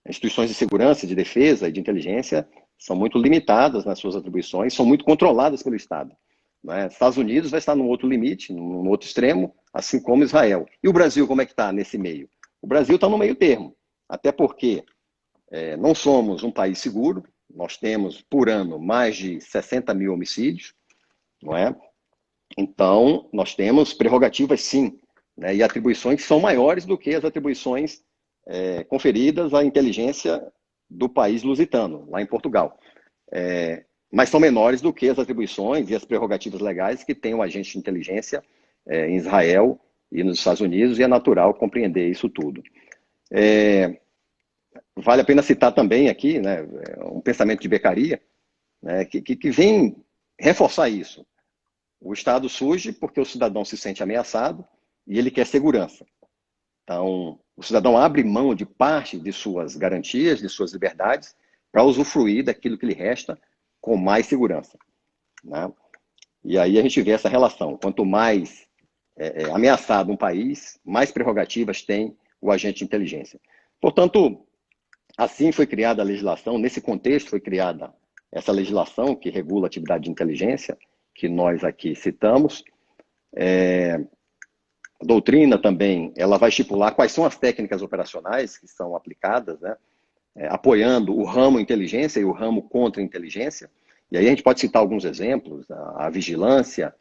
instituições de segurança, de defesa e de inteligência são muito limitadas nas suas atribuições, são muito controladas pelo Estado, né? Estados Unidos vai estar num outro limite, num outro extremo, assim como Israel. E o Brasil, como é que está nesse meio? O Brasil está no meio termo, até porque não somos um país seguro, nós temos, por ano, mais de 60 mil homicídios, não é? Então, nós temos prerrogativas, sim, né, e atribuições que são maiores do que as atribuições conferidas à inteligência do país lusitano, lá em Portugal. Mas são menores do que as atribuições e as prerrogativas legais que tem o agente de inteligência em Israel e nos Estados Unidos, e é natural compreender isso tudo. Vale a pena citar também aqui, né, um pensamento de Beccaria, né, que vem reforçar isso. O Estado surge porque o cidadão se sente ameaçado e ele quer segurança. Então, o cidadão abre mão de parte de suas garantias, de suas liberdades, para usufruir daquilo que lhe resta com mais segurança, né? E aí a gente vê essa relação. Quanto mais ameaçado um país, mais prerrogativas tem o agente de inteligência. Portanto, assim foi criada a legislação, nesse contexto foi criada essa legislação que regula a atividade de inteligência, que nós aqui citamos. A doutrina também, ela vai estipular quais são as técnicas operacionais que são aplicadas, né, apoiando o ramo inteligência e o ramo contra-inteligência. E aí a gente pode citar alguns exemplos: a vigilância,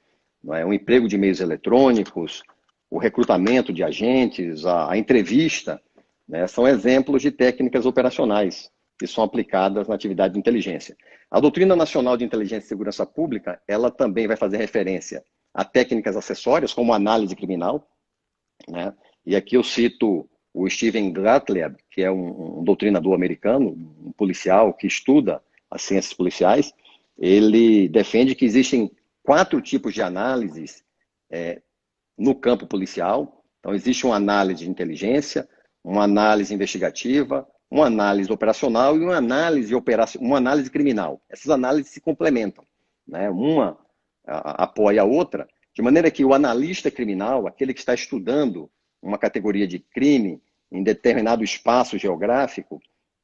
o emprego de meios eletrônicos, o recrutamento de agentes, a entrevista, né, são exemplos de técnicas operacionais que são aplicadas na atividade de inteligência. A Doutrina Nacional de Inteligência e Segurança Pública, ela também vai fazer referência a técnicas acessórias, como análise criminal, né? E aqui eu cito o Steven Gottlieb, que é um doutrinador americano, um policial que estuda as ciências policiais. Ele defende que existem 4 tipos de análises no campo policial. Então, existe uma análise de inteligência, uma análise investigativa, uma análise operacional e uma análise criminal. Essas análises se complementam, né? Uma apoia a outra, de maneira que o analista criminal, aquele que está estudando uma categoria de crime em determinado espaço geográfico,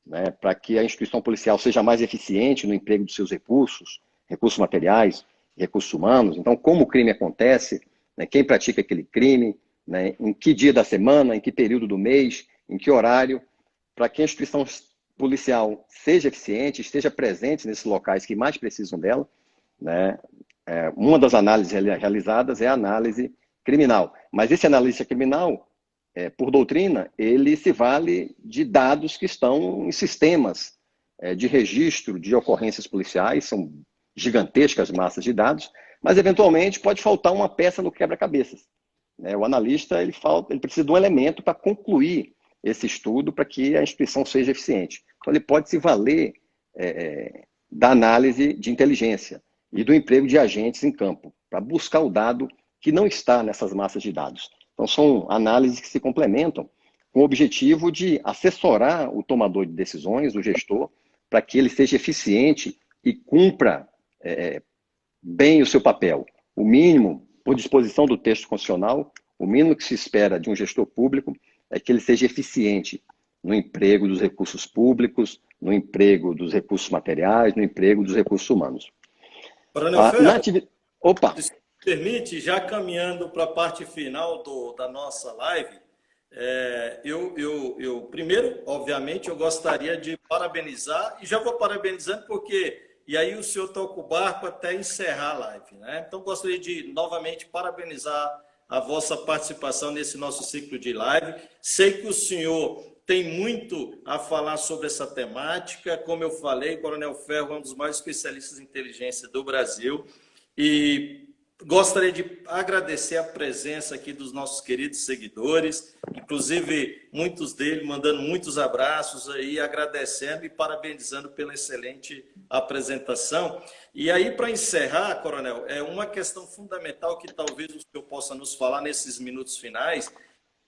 né, para que a instituição policial seja mais eficiente no emprego dos seus recursos, recursos materiais, recursos humanos. Então, como o crime acontece, né, quem pratica aquele crime, né, em que dia da semana, em que período do mês, em que horário, para que a instituição policial seja eficiente, esteja presente nesses locais que mais precisam dela, né? Uma das análises realizadas é a análise criminal. Mas esse analista criminal, por doutrina, ele se vale de dados que estão em sistemas de registro de ocorrências policiais, são gigantescas massas de dados, mas eventualmente pode faltar uma peça no quebra-cabeças, né? O analista ele precisa de um elemento para concluir esse estudo para que a instituição seja eficiente. Então ele pode se valer da análise de inteligência e do emprego de agentes em campo, para buscar o dado que não está nessas massas de dados. Então, são análises que se complementam com o objetivo de assessorar o tomador de decisões, o gestor, para que ele seja eficiente e cumpra bem o seu papel. O mínimo, por disposição do texto constitucional, o mínimo que se espera de um gestor público é que ele seja eficiente no emprego dos recursos públicos, no emprego dos recursos materiais, no emprego dos recursos humanos. Coronel Ferro, Opa! se permite, já caminhando para a parte final da nossa live, eu primeiro, obviamente, eu gostaria de parabenizar, e já vou parabenizando porque, e aí o senhor toca o barco até encerrar a live, né? Então, gostaria de novamente parabenizar a vossa participação nesse nosso ciclo de live. Sei que o senhor tem muito a falar sobre essa temática. Como eu falei, o Coronel Ferro é um dos maiores especialistas em inteligência do Brasil. E gostaria de agradecer a presença aqui dos nossos queridos seguidores, inclusive muitos deles mandando muitos abraços aí, agradecendo e parabenizando pela excelente apresentação. E aí, para encerrar, Coronel, é uma questão fundamental que talvez o senhor possa nos falar nesses minutos finais,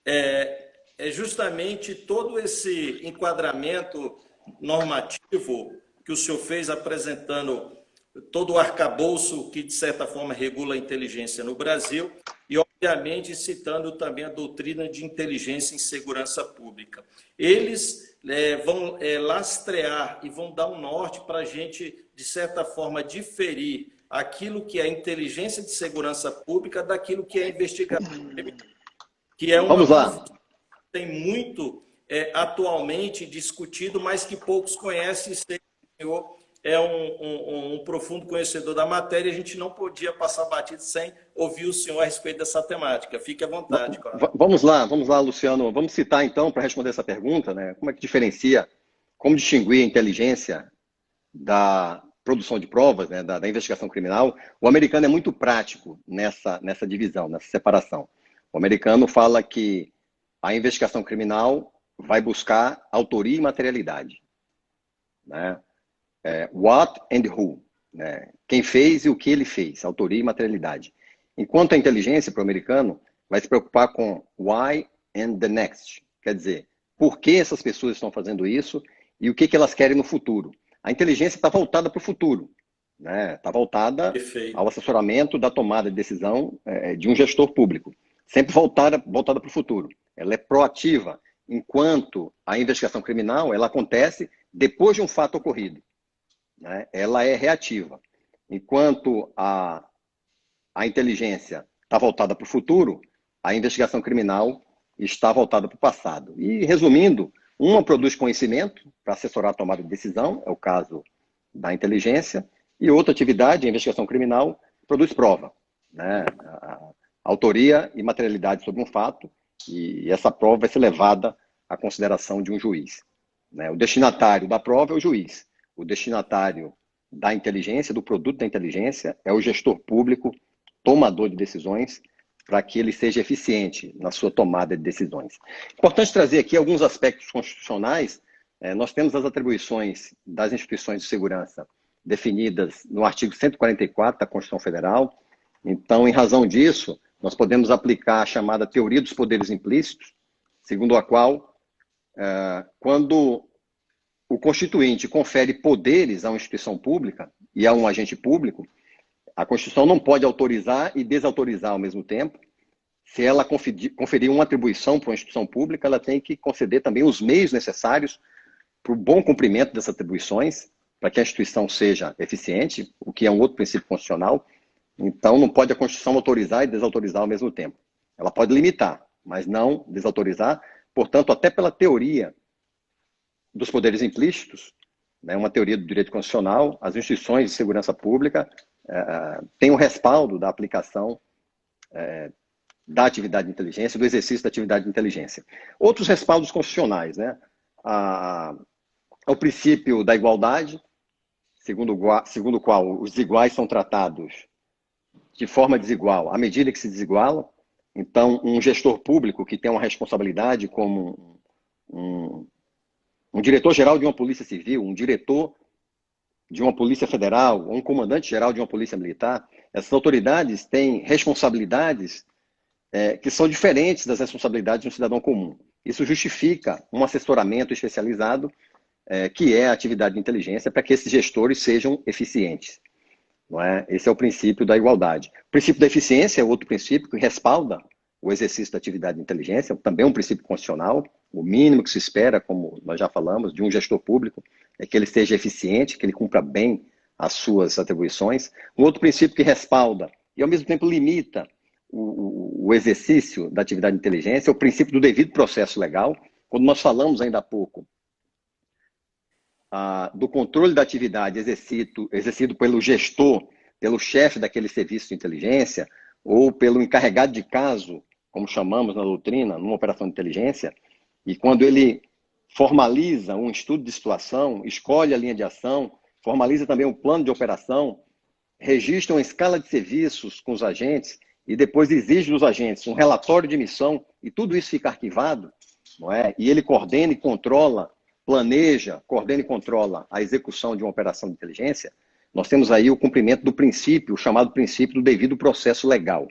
é justamente todo esse enquadramento normativo que o senhor fez apresentando todo o arcabouço que, de certa forma, regula a inteligência no Brasil e, obviamente, citando também a doutrina de inteligência em segurança pública. Eles vão lastrear e vão dar um norte para a gente, de certa forma, diferir aquilo que é inteligência de segurança pública daquilo que é investigação criminal, que é uma Vamos lá. tem muito atualmente discutido, mas que poucos conhecem. Sei que o senhor é um profundo conhecedor da matéria, a gente não podia passar batido sem ouvir o senhor a respeito dessa temática. Fique à vontade, Coronel. Vamos lá, Luciano. Vamos citar, então, para responder essa pergunta, né? Como é que diferencia, como distinguir a inteligência da produção de provas, né, da investigação criminal. O americano é muito prático nessa divisão, nessa separação. O americano fala que a investigação criminal vai buscar autoria e materialidade, né? What and who, né? Quem fez e o que ele fez, autoria e materialidade. Enquanto a inteligência para o americano vai se preocupar com why and the next, quer dizer, por que essas pessoas estão fazendo isso e o que elas querem no futuro. A inteligência está voltada para o futuro, né? Está voltada Perfeito. ao assessoramento da tomada de decisão de um gestor público, sempre voltada para o futuro. Ela é proativa, enquanto a investigação criminal ela acontece depois de um fato ocorrido, né? Ela é reativa. Enquanto a inteligência está voltada para o futuro, a investigação criminal está voltada para o passado. E, resumindo, uma produz conhecimento para assessorar a tomada de decisão, é o caso da inteligência, e outra atividade, a investigação criminal, produz prova, né? A autoria e materialidade sobre um fato, e essa prova vai ser levada à consideração de um juiz. Né? O destinatário da prova é o juiz. O destinatário da inteligência, do produto da inteligência, é o gestor público, tomador de decisões, para que ele seja eficiente na sua tomada de decisões. Importante trazer aqui alguns aspectos constitucionais. Nós temos as atribuições das instituições de segurança definidas no artigo 144 da Constituição Federal. Então, em razão disso, nós podemos aplicar a chamada teoria dos poderes implícitos, segundo a qual, quando o constituinte confere poderes a uma instituição pública e a um agente público, a Constituição não pode autorizar e desautorizar ao mesmo tempo. Se ela conferir uma atribuição para uma instituição pública, ela tem que conceder também os meios necessários para o bom cumprimento dessas atribuições, para que a instituição seja eficiente, o que é um outro princípio constitucional. Então, não pode a Constituição autorizar e desautorizar ao mesmo tempo. Ela pode limitar, mas não desautorizar. Portanto, até pela teoria dos poderes implícitos, né, uma teoria do direito constitucional, as instituições de segurança pública têm o respaldo da aplicação da atividade de inteligência, do exercício da atividade de inteligência. Outros respaldos constitucionais, né? O princípio da igualdade, segundo o qual os iguais são tratados de forma desigual à medida que se desigualam. Então, um gestor público que tem uma responsabilidade como um diretor-geral de uma polícia civil, um diretor de uma polícia federal, ou um comandante-geral de uma polícia militar, essas autoridades têm responsabilidades que são diferentes das responsabilidades de um cidadão comum. Isso justifica um assessoramento especializado, que é a atividade de inteligência, para que esses gestores sejam eficientes. Não é? Esse é o princípio da igualdade. O princípio da eficiência é outro princípio que respalda o exercício da atividade de inteligência, também um princípio constitucional. O mínimo que se espera, como nós já falamos, de um gestor público é que ele seja eficiente, que ele cumpra bem as suas atribuições. Um outro princípio que respalda e, ao mesmo tempo, limita o exercício da atividade de inteligência é o princípio do devido processo legal. Quando nós falamos ainda há pouco do controle da atividade exercido pelo gestor, pelo chefe daquele serviço de inteligência, ou pelo encarregado de caso, como chamamos na doutrina, numa operação de inteligência, e quando ele formaliza um estudo de situação, escolhe a linha de ação, formaliza também um plano de operação, registra uma escala de serviços com os agentes e depois exige dos agentes um relatório de missão, e tudo isso fica arquivado, não é? E ele coordena e controla, coordena e controla a execução de uma operação de inteligência. Nós temos aí o cumprimento do princípio, o chamado princípio do devido processo legal.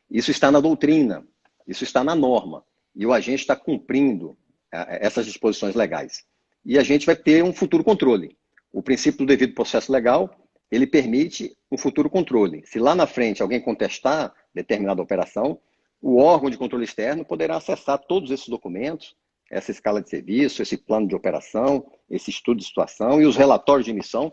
Isso está na doutrina, isso está na norma, e o agente está cumprindo essas disposições legais. E a gente vai ter um futuro controle. O princípio do devido processo legal, ele permite um futuro controle. Se lá na frente alguém contestar determinada operação, o órgão de controle externo poderá acessar todos esses documentos, essa escala de serviço, esse plano de operação, esse estudo de situação e os relatórios de missão,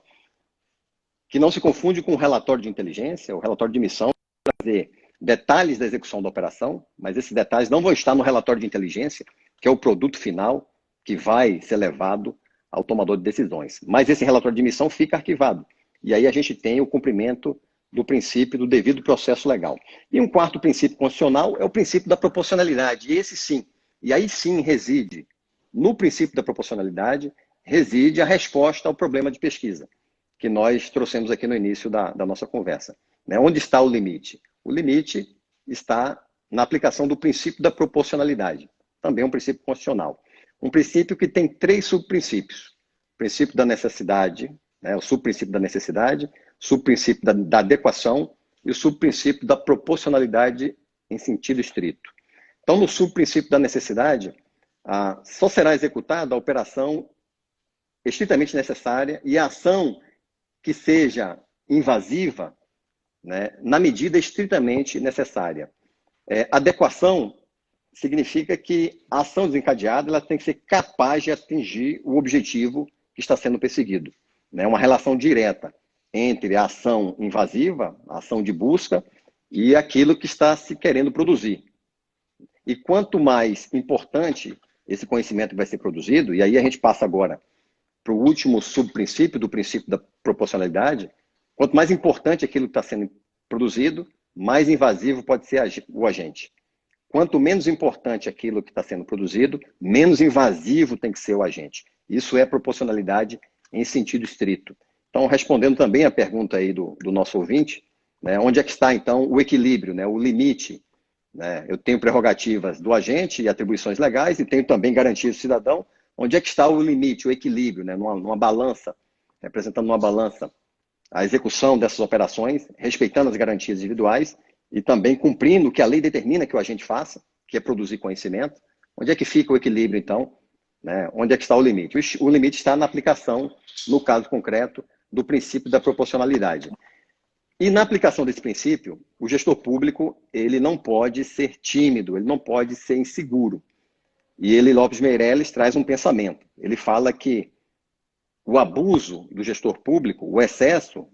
que não se confunde com o relatório de inteligência. O relatório de missão vai trazer detalhes da execução da operação, mas esses detalhes não vão estar no relatório de inteligência, que é o produto final que vai ser levado ao tomador de decisões. Mas esse relatório de missão fica arquivado. E aí a gente tem o cumprimento do princípio do devido processo legal. E um quarto princípio constitucional é o princípio da proporcionalidade. E esse sim, e aí sim reside, no princípio da proporcionalidade, reside a resposta ao problema de pesquisa, que nós trouxemos aqui no início da nossa conversa. Né? Onde está o limite? O limite está na aplicação do princípio da proporcionalidade, também um princípio constitucional. Um princípio que tem 3 subprincípios. O princípio da necessidade, né? O subprincípio da necessidade, o subprincípio da adequação e o subprincípio da proporcionalidade em sentido estrito. Então, no subprincípio da necessidade, só será executada a operação estritamente necessária e a ação que seja invasiva, né, na medida estritamente necessária. Adequação significa que a ação desencadeada ela tem que ser capaz de atingir o objetivo que está sendo perseguido. Né? Uma relação direta entre a ação invasiva, a ação de busca, e aquilo que está se querendo produzir. E quanto mais importante esse conhecimento vai ser produzido, e aí a gente passa agora para o último subprincípio do princípio da proporcionalidade, quanto mais importante aquilo que está sendo produzido, mais invasivo pode ser o agente. quanto menos importante aquilo que está sendo produzido, menos invasivo tem que ser o agente. Isso é proporcionalidade em sentido estrito. Então, respondendo também a pergunta aí do nosso ouvinte, né, onde é que está, então, o equilíbrio, né, o limite? Né? Eu tenho prerrogativas do agente e atribuições legais e tenho também garantias do cidadão. Onde é que está o limite, o equilíbrio, né, numa balança, representando numa balança a execução dessas operações, respeitando as garantias individuais e também cumprindo o que a lei determina que o agente faça, que é produzir conhecimento. Onde é que fica o equilíbrio, então? Né? Onde é que está o limite? O limite está na aplicação, no caso concreto, do princípio da proporcionalidade. E na aplicação desse princípio, o gestor público ele não pode ser tímido, ele não pode ser inseguro. E ele, Lopes Meireles, traz um pensamento. Ele fala que o abuso do gestor público, o excesso,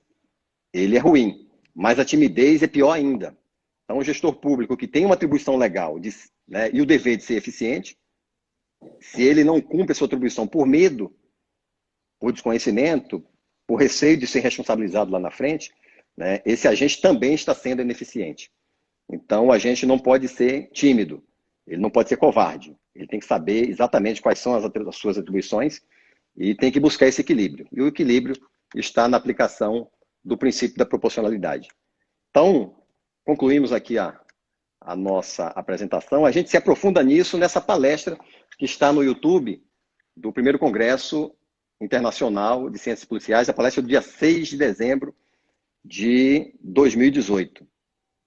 ele é ruim, mas a timidez é pior ainda. Então, o gestor público que tem uma atribuição legal né, e o dever de ser eficiente, se ele não cumpre a sua atribuição por medo, por desconhecimento, por receio de ser responsabilizado lá na frente, né, esse agente também está sendo ineficiente. Então, o agente não pode ser tímido, ele não pode ser covarde, ele tem que saber exatamente quais são as suas atribuições e tem que buscar esse equilíbrio. E o equilíbrio está na aplicação do princípio da proporcionalidade. Então, concluímos aqui a nossa apresentação. A gente se aprofunda nisso nessa palestra que está no YouTube do primeiro Congresso Internacional de Ciências Policiais, a palestra do dia 6 de dezembro de 2018.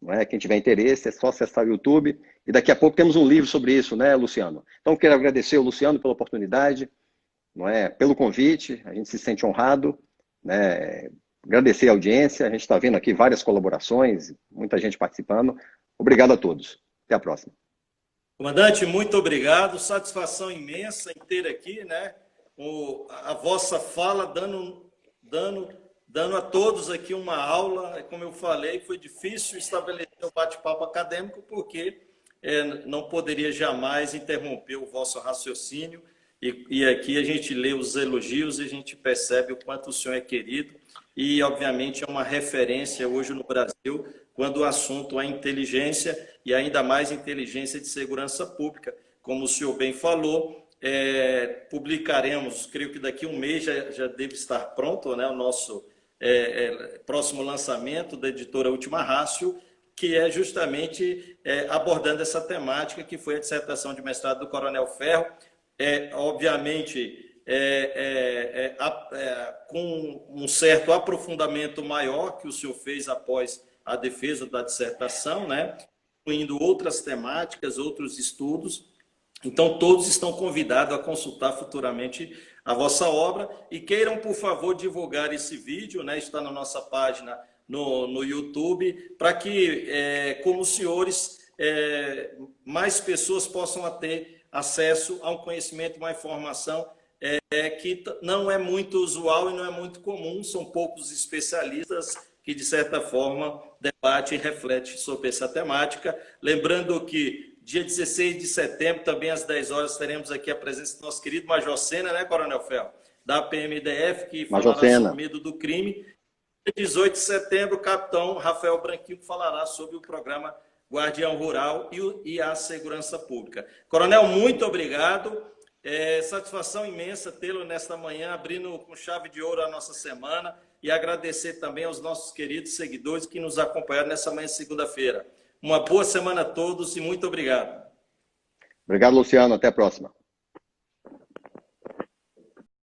Não é? Quem tiver interesse é só acessar o YouTube. E daqui a pouco temos um livro sobre isso, né, Luciano? Então, quero agradecer ao Luciano pela oportunidade, não é? Pelo convite, a gente se sente honrado, né? Agradecer a audiência, a gente está vendo aqui várias colaborações, muita gente participando. Obrigado a todos. Até a próxima. Comandante, muito obrigado. Satisfação imensa em ter aqui, né, a vossa fala dando a todos aqui uma aula. Como eu falei, foi difícil estabelecer um bate-papo acadêmico porque não poderia jamais interromper o vosso raciocínio. E aqui a gente lê os elogios e a gente percebe o quanto o senhor é querido e, obviamente, é uma referência hoje no Brasil quando o assunto é inteligência e ainda mais inteligência de segurança pública. Como o senhor bem falou, publicaremos, creio que daqui a um mês já deve estar pronto, né, o nosso próximo lançamento da editora Última Ratio, que é justamente abordando essa temática que foi a dissertação de mestrado do Coronel Ferro, obviamente com um certo aprofundamento maior que o senhor fez após a defesa da dissertação, né, incluindo outras temáticas, outros estudos. Então, todos estão convidados a consultar futuramente a vossa obra e queiram, por favor, divulgar esse vídeo, né, está na nossa página no YouTube, para que, como os senhores, mais pessoas possam ter acesso a um conhecimento, uma informação que não é muito usual e não é muito comum, são poucos especialistas que, de certa forma, debatem e refletem sobre essa temática. Lembrando que dia 16 de setembro, também às 10 horas, teremos aqui a presença do nosso querido Major Sena, né, Coronel Ferro? Da PMDF, que falará sobre o medo do crime. Dia 18 de setembro, o capitão Rafael Branquinho falará sobre o programa Guardião Rural e a Segurança Pública. Coronel, muito obrigado. Satisfação imensa tê-lo nesta manhã, abrindo com chave de ouro a nossa semana e agradecer também aos nossos queridos seguidores que nos acompanharam nessa manhã de segunda-feira. Uma boa semana a todos e muito obrigado. Obrigado, Luciano. Até a próxima.